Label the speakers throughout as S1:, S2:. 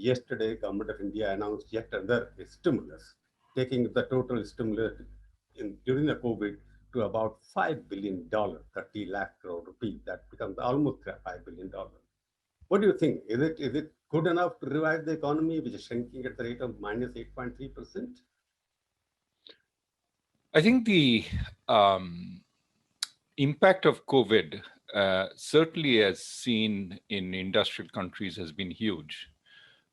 S1: yesterday, Government of India announced yet another stimulus, taking the total stimulus during the COVID to about $5 billion, 30 lakh crore rupees. That becomes almost $5 billion. What do you think? Is it good enough to revive the economy, which is shrinking at the rate of minus 8.3%?
S2: I think the impact of COVID, certainly as seen in industrial countries, has been huge.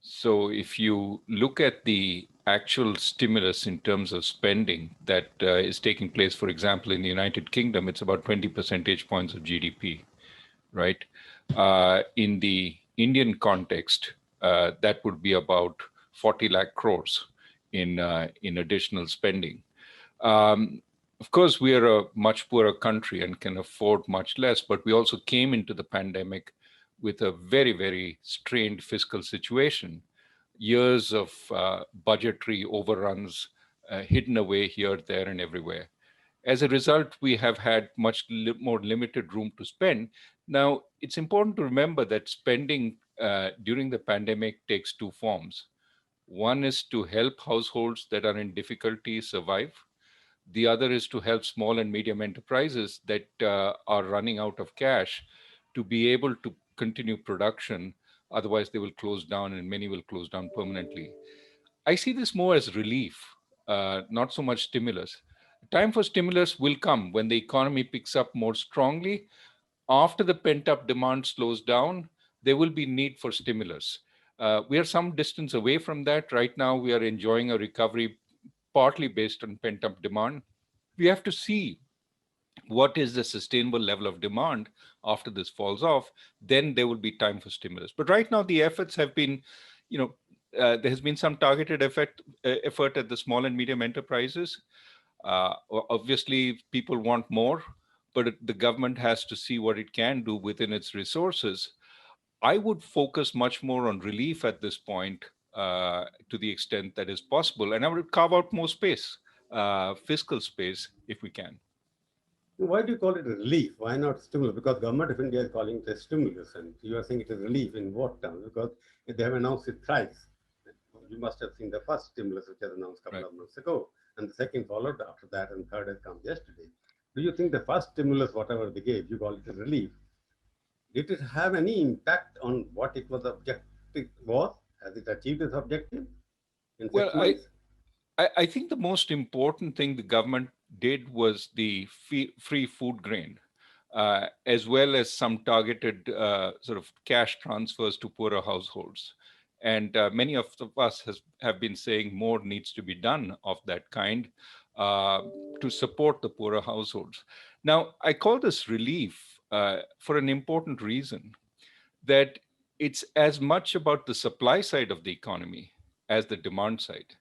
S2: So if you look at the actual stimulus in terms of spending that is taking place, for example, in the United Kingdom, it's about 20 percentage points of GDP, right? In the Indian context, that would be about 40 lakh crores in additional spending. Of course, we are a much poorer country and can afford much less, but we also came into the pandemic with a very, very strained fiscal situation. Years of budgetary overruns hidden away here, there, and everywhere. As a result, we have had much more limited room to spend. Now, it's important to remember that spending during the pandemic takes two forms. One is to help households that are in difficulty survive. The other is to help small and medium enterprises that are running out of cash to be able to continue production. Otherwise, they will close down, and many will close down permanently. I see this more as relief, not so much stimulus. Time for stimulus will come when the economy picks up more strongly. After the pent-up demand slows down, there will be need for stimulus. We are some distance away from that. Right now, we are enjoying a recovery partly based on pent-up demand. We have to see what is the sustainable level of demand after this falls off. Then there will be time for stimulus. But right now, the efforts have been, there has been some targeted effort at the small and medium enterprises. Obviously, people want more, but the government has to see what it can do within its resources. I would focus much more on relief at this point, to the extent that is possible. And I would carve out more space, fiscal space, if we can.
S1: Why do you call it relief? Why not stimulus? Because Government of India is calling it a stimulus, and you are saying it is relief in what terms? Because they have announced it thrice. You must have seen the first stimulus, which was announced a couple of months ago, and the second followed after that, and third has come yesterday. Do you think the first stimulus, whatever they gave, you call it a relief, did it have any impact on what it was objective was? Has it achieved its objective in
S2: Well,
S1: 6 months?
S2: I think the most important thing the government did was the free food grain, as well as some targeted sort of cash transfers to poorer households. And many of us have been saying more needs to be done of that kind to support the poorer households. Now, I call this relief for an important reason, that it's as much about the supply side of the economy as the demand side.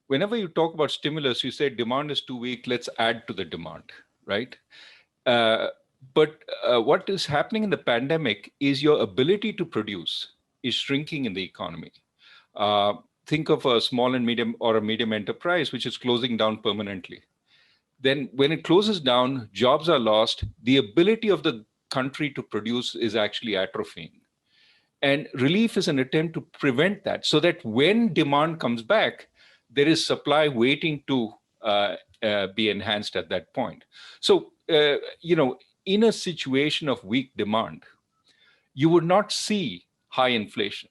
S2: Whenever you talk about stimulus, you say demand is too weak, let's add to the demand, right? But what is happening in the pandemic is your ability to produce is shrinking in the economy. Think of a small and medium or a medium enterprise, which is closing down permanently. Then when it closes down, jobs are lost. The ability of the country to produce is actually atrophying. And relief is an attempt to prevent that so that when demand comes back, there is supply waiting to be enhanced at that point. So, in a situation of weak demand, you would not see high inflation.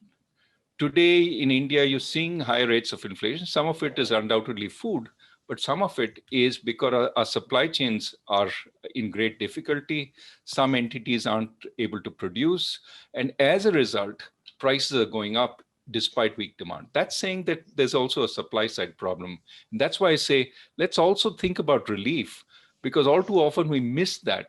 S2: Today in India, you're seeing high rates of inflation. Some of it is undoubtedly food, but some of it is because our supply chains are in great difficulty. Some entities aren't able to produce. And as a result, prices are going up despite weak demand. That's saying that there's also a supply side problem. And that's why I say, let's also think about relief, because all too often we miss that.